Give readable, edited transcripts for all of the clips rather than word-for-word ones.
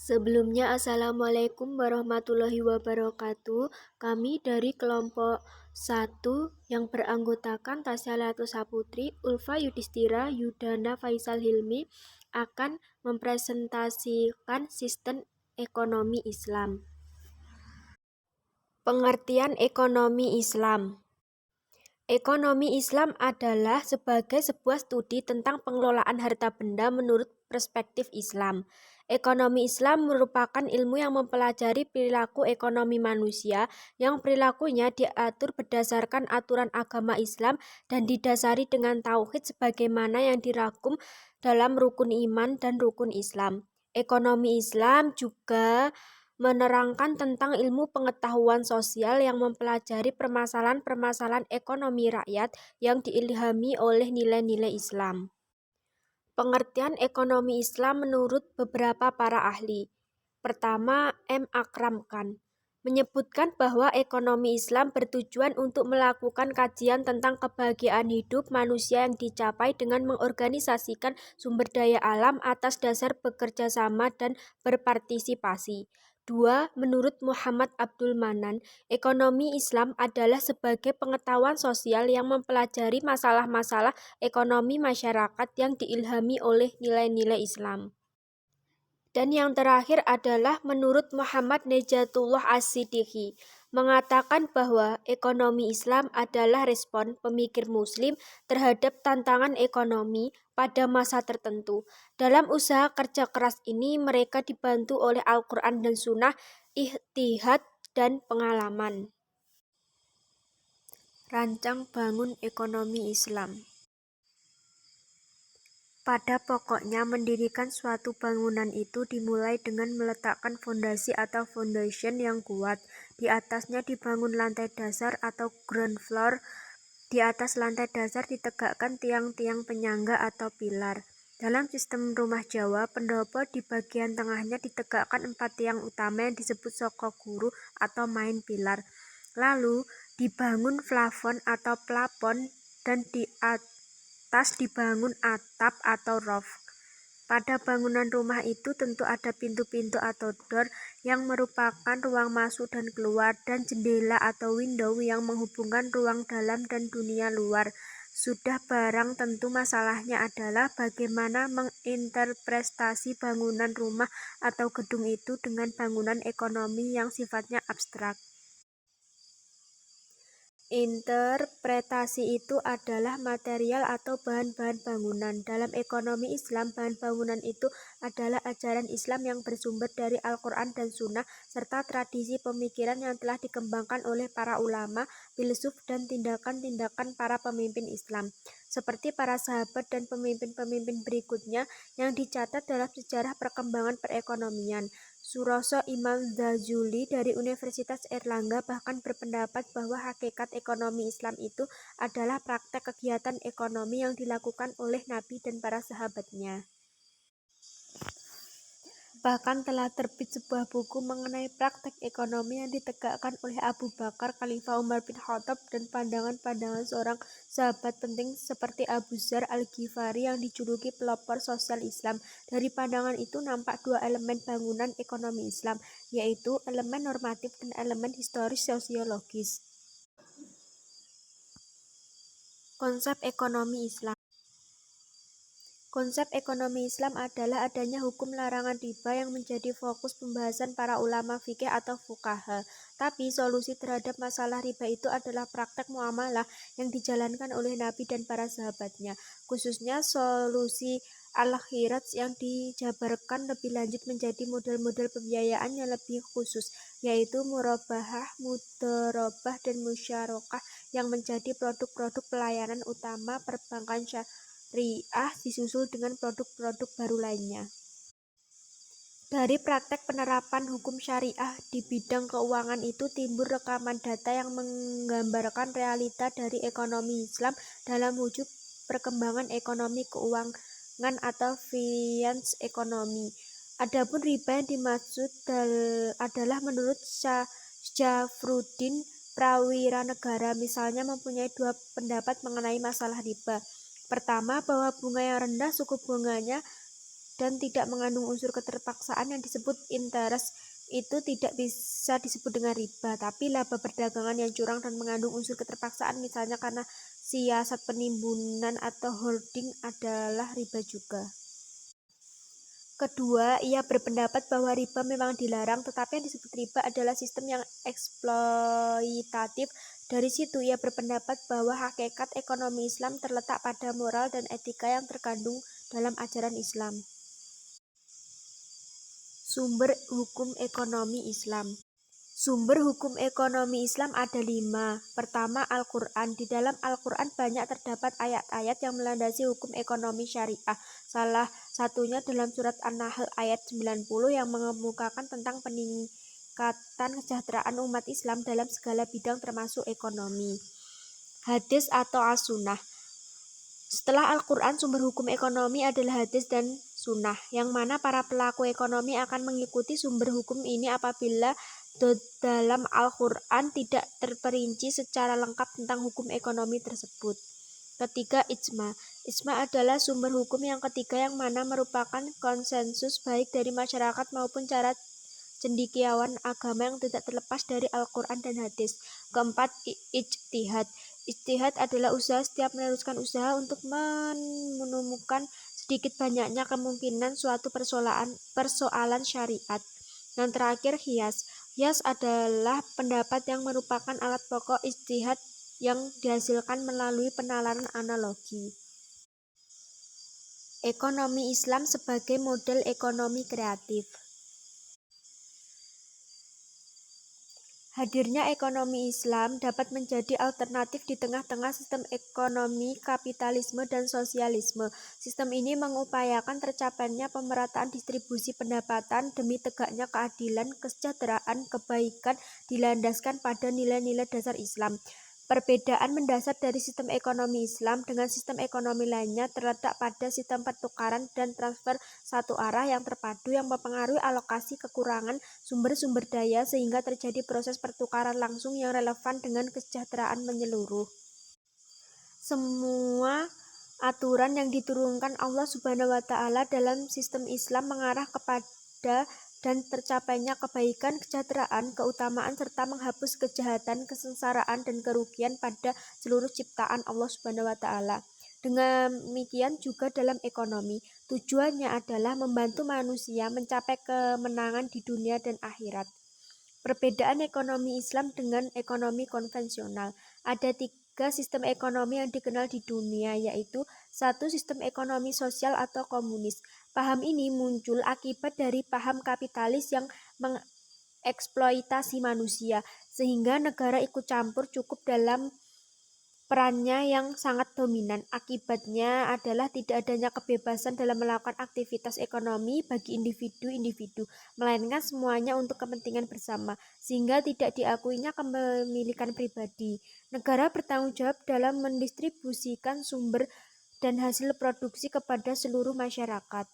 Sebelumnya, Assalamualaikum warahmatullahi wabarakatuh. Kami dari kelompok 1 yang beranggotakan Tasya Liatul Saputri, Ulfa Yudhistira, Yudhana Faisal Hilmi akan mempresentasikan sistem ekonomi Islam. Pengertian ekonomi Islam. Ekonomi Islam adalah sebagai sebuah studi tentang pengelolaan harta benda menurut perspektif Islam. Ekonomi Islam merupakan ilmu yang mempelajari perilaku ekonomi manusia yang perilakunya diatur berdasarkan aturan agama Islam dan didasari dengan tauhid sebagaimana yang dirangkum dalam rukun iman dan rukun Islam. Ekonomi Islam juga menerangkan tentang ilmu pengetahuan sosial yang mempelajari permasalahan-permasalahan ekonomi rakyat yang diilhami oleh nilai-nilai Islam. Pengertian ekonomi Islam menurut beberapa para ahli. Pertama, M. Akram Khan menyebutkan bahwa ekonomi Islam bertujuan untuk melakukan kajian tentang kebahagiaan hidup manusia yang dicapai dengan mengorganisasikan sumber daya alam atas dasar bekerja sama dan berpartisipasi. 2. Menurut Muhammad Abdul Manan, ekonomi Islam adalah sebagai pengetahuan sosial yang mempelajari masalah-masalah ekonomi masyarakat yang diilhami oleh nilai-nilai Islam. Dan yang terakhir adalah menurut Muhammad Nejatullah As-Siddiqi, mengatakan bahwa ekonomi Islam adalah respon pemikir Muslim terhadap tantangan ekonomi pada masa tertentu. Dalam usaha kerja keras ini, mereka dibantu oleh Al-Quran dan Sunnah, ijtihad, dan pengalaman. Rancang bangun ekonomi Islam. Pada pokoknya, mendirikan suatu bangunan itu dimulai dengan meletakkan fondasi atau foundation yang kuat. Di atasnya dibangun lantai dasar atau ground floor. Di atas lantai dasar ditegakkan tiang-tiang penyangga atau pilar. Dalam sistem rumah Jawa, pendopo di bagian tengahnya ditegakkan 4 tiang utama yang disebut sokoguru atau main pilar. Lalu dibangun plafon atau plafon dan di atas dibangun atap atau roof. Pada bangunan rumah itu tentu ada pintu-pintu atau door yang merupakan ruang masuk dan keluar dan jendela atau window yang menghubungkan ruang dalam dan dunia luar. Sudah barang tentu masalahnya adalah bagaimana menginterpretasi bangunan rumah atau gedung itu dengan bangunan ekonomi yang sifatnya abstrak. Interpretasi itu adalah material atau bahan-bahan bangunan. Dalam ekonomi Islam, bahan bangunan itu adalah ajaran Islam yang bersumber dari Al-Quran dan Sunnah, serta tradisi pemikiran yang telah dikembangkan oleh para ulama, filsuf, dan tindakan-tindakan para pemimpin Islam, seperti para sahabat dan pemimpin-pemimpin berikutnya yang dicatat dalam sejarah perkembangan perekonomian. Suroso Imam Ghazali dari Universitas Erlangga bahkan berpendapat bahwa hakikat ekonomi Islam itu adalah praktek kegiatan ekonomi yang dilakukan oleh Nabi dan para sahabatnya. Bahkan telah terbit sebuah buku mengenai praktek ekonomi yang ditegakkan oleh Abu Bakar, Khalifah Umar bin Khattab, dan pandangan-pandangan seorang sahabat penting seperti Abu Dzar Al-Ghifari yang dijuluki pelopor sosial Islam. Dari pandangan itu nampak 2 elemen bangunan ekonomi Islam, yaitu elemen normatif dan elemen historis sosiologis. Konsep ekonomi Islam. Konsep ekonomi Islam adalah adanya hukum larangan riba yang menjadi fokus pembahasan para ulama fikih atau fuqaha. Tapi solusi terhadap masalah riba itu adalah praktek muamalah yang dijalankan oleh Nabi dan para sahabatnya. Khususnya solusi al-khirat yang dijabarkan lebih lanjut menjadi model-model pembiayaan yang lebih khusus, yaitu murabahah, mudharabah, dan musyarakah yang menjadi produk-produk pelayanan utama perbankan syariah disusul dengan produk-produk baru lainnya. Dari praktek penerapan hukum syariah di bidang keuangan itu timbul rekaman data yang menggambarkan realita dari ekonomi Islam dalam wujud perkembangan ekonomi keuangan atau finance ekonomi. Adapun riba yang dimaksud adalah menurut Syafruddin Prawiranegara misalnya mempunyai 2 pendapat mengenai masalah riba. Pertama, bahwa bunga yang rendah suku bunganya dan tidak mengandung unsur keterpaksaan yang disebut interest itu tidak bisa disebut dengan riba, tapi laba perdagangan yang curang dan mengandung unsur keterpaksaan misalnya karena siasat penimbunan atau holding adalah riba juga. Kedua, ia berpendapat bahwa riba memang dilarang, tetapi yang disebut riba adalah sistem yang eksploitatif. Dari situ, ia berpendapat bahwa hakikat ekonomi Islam terletak pada moral dan etika yang terkandung dalam ajaran Islam. Sumber hukum ekonomi Islam. Sumber hukum ekonomi Islam ada 5. Pertama, Al-Quran. Di dalam Al-Quran banyak terdapat ayat-ayat yang melandasi hukum ekonomi syariah. Salah satunya dalam surat An-Nahl ayat 90 yang mengemukakan tentang peningkatan kesejahteraan umat Islam dalam segala bidang termasuk ekonomi. Hadis atau as-sunnah. Setelah Al-Quran, sumber hukum ekonomi adalah hadis dan sunnah, yang mana para pelaku ekonomi akan mengikuti sumber hukum ini apabila dalam Al-Quran tidak terperinci secara lengkap tentang hukum ekonomi tersebut. Ketiga, ijma. Ijma adalah sumber hukum yang ketiga yang mana merupakan konsensus baik dari masyarakat maupun cara cendekiawan agama yang tidak terlepas dari Al-Quran dan hadis. Keempat, ijtihad. Ijtihad adalah usaha setiap meneruskan usaha untuk menemukan sedikit banyaknya kemungkinan suatu persoalan syariat. Yang terakhir, qiyas. Qiyas adalah pendapat yang merupakan alat pokok ijtihad yang dihasilkan melalui penalaran analogi. Ekonomi Islam sebagai model ekonomi kreatif. Hadirnya ekonomi Islam dapat menjadi alternatif di tengah-tengah sistem ekonomi kapitalisme dan sosialisme. Sistem ini mengupayakan tercapainya pemerataan distribusi pendapatan demi tegaknya keadilan, kesejahteraan, kebaikan dilandaskan pada nilai-nilai dasar Islam. Perbedaan mendasar dari sistem ekonomi Islam dengan sistem ekonomi lainnya terletak pada sistem pertukaran dan transfer satu arah yang terpadu yang mempengaruhi alokasi kekurangan sumber-sumber daya sehingga terjadi proses pertukaran langsung yang relevan dengan kesejahteraan menyeluruh. Semua aturan yang diturunkan Allah Subhanahu wa Ta'ala dalam sistem Islam mengarah kepada dan tercapainya kebaikan, kesejahteraan, keutamaan, serta menghapus kejahatan, kesengsaraan, dan kerugian pada seluruh ciptaan Allah Subhanahu wa Ta'ala. Demikian juga dalam ekonomi, tujuannya adalah membantu manusia mencapai kemenangan di dunia dan akhirat. Perbedaan ekonomi Islam dengan ekonomi konvensional. Ada 3 sistem ekonomi yang dikenal di dunia, yaitu 1. Sistem ekonomi sosial atau komunis. Paham ini muncul akibat dari paham kapitalis yang mengeksploitasi manusia, sehingga negara ikut campur cukup dalam perannya yang sangat dominan. Akibatnya adalah tidak adanya kebebasan dalam melakukan aktivitas ekonomi bagi individu-individu, melainkan semuanya untuk kepentingan bersama, sehingga tidak diakuinya kepemilikan pribadi. Negara bertanggung jawab dalam mendistribusikan sumber dan hasil produksi kepada seluruh masyarakat.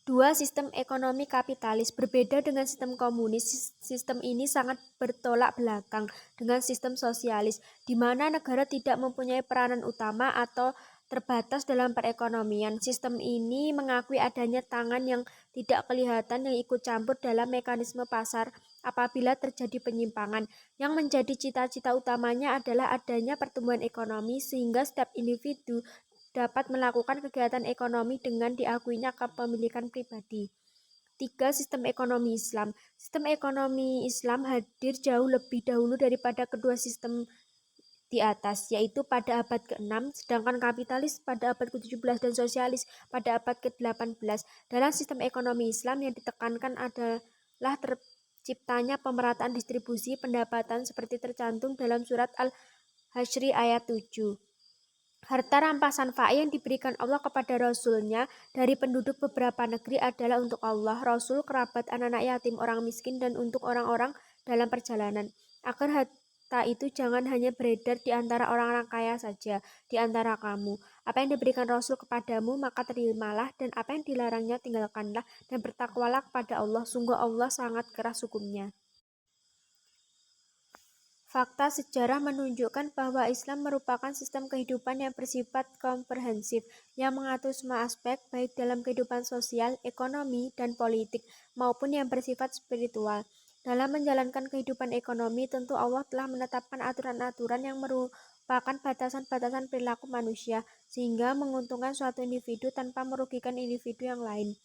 2. Sistem ekonomi kapitalis. Berbeda dengan sistem komunis, sistem ini sangat bertolak belakang dengan sistem sosialis, di mana negara tidak mempunyai peranan utama atau terbatas dalam perekonomian. Sistem ini mengakui adanya tangan yang tidak kelihatan yang ikut campur dalam mekanisme pasar apabila terjadi penyimpangan. Yang menjadi cita-cita utamanya adalah adanya pertumbuhan ekonomi sehingga setiap individu dapat melakukan kegiatan ekonomi dengan diakuinya kepemilikan pribadi. 3. Sistem ekonomi Islam. Sistem ekonomi Islam hadir jauh lebih dahulu daripada kedua sistem di atas, yaitu pada abad ke-6, sedangkan kapitalis pada abad ke-17 dan sosialis pada abad ke-18. Dalam sistem ekonomi Islam yang ditekankan adalah terciptanya pemerataan distribusi pendapatan seperti tercantum dalam surat Al-Hasyr ayat 7. Harta rampasan fai yang diberikan Allah kepada Rasul-Nya dari penduduk beberapa negeri adalah untuk Allah, Rasul, kerabat, anak-anak yatim, orang miskin, dan untuk orang-orang dalam perjalanan. Agar harta itu jangan hanya beredar di antara orang-orang kaya saja, di antara kamu. Apa yang diberikan Rasul kepadamu, maka terimalah, dan apa yang dilarangnya tinggalkanlah, dan bertakwalah kepada Allah. Sungguh Allah sangat keras hukumnya. Fakta sejarah menunjukkan bahwa Islam merupakan sistem kehidupan yang bersifat komprehensif, yang mengatur semua aspek, baik dalam kehidupan sosial, ekonomi, dan politik, maupun yang bersifat spiritual. Dalam menjalankan kehidupan ekonomi, tentu Allah telah menetapkan aturan-aturan yang merupakan batasan-batasan perilaku manusia, sehingga menguntungkan suatu individu tanpa merugikan individu yang lain.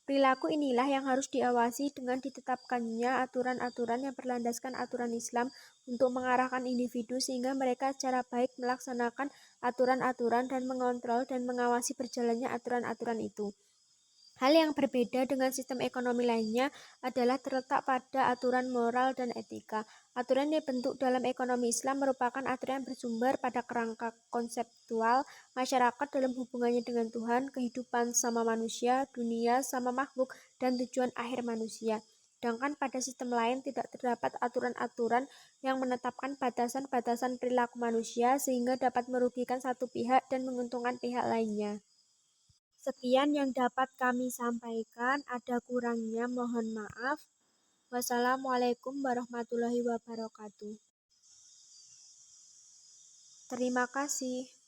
Perilaku inilah yang harus diawasi dengan ditetapkannya aturan-aturan yang berlandaskan aturan Islam untuk mengarahkan individu sehingga mereka secara baik melaksanakan aturan-aturan dan mengontrol dan mengawasi berjalannya aturan-aturan itu. Hal yang berbeda dengan sistem ekonomi lainnya adalah terletak pada aturan moral dan etika. Aturan yang dibentuk dalam ekonomi Islam merupakan aturan yang bersumber pada kerangka konseptual masyarakat dalam hubungannya dengan Tuhan, kehidupan sama manusia, dunia sama makhluk, dan tujuan akhir manusia. Sedangkan pada sistem lain tidak terdapat aturan-aturan yang menetapkan batasan-batasan perilaku manusia sehingga dapat merugikan satu pihak dan menguntungkan pihak lainnya. Sekian yang dapat kami sampaikan, ada kurangnya mohon maaf. Wassalamualaikum warahmatullahi wabarakatuh. Terima kasih.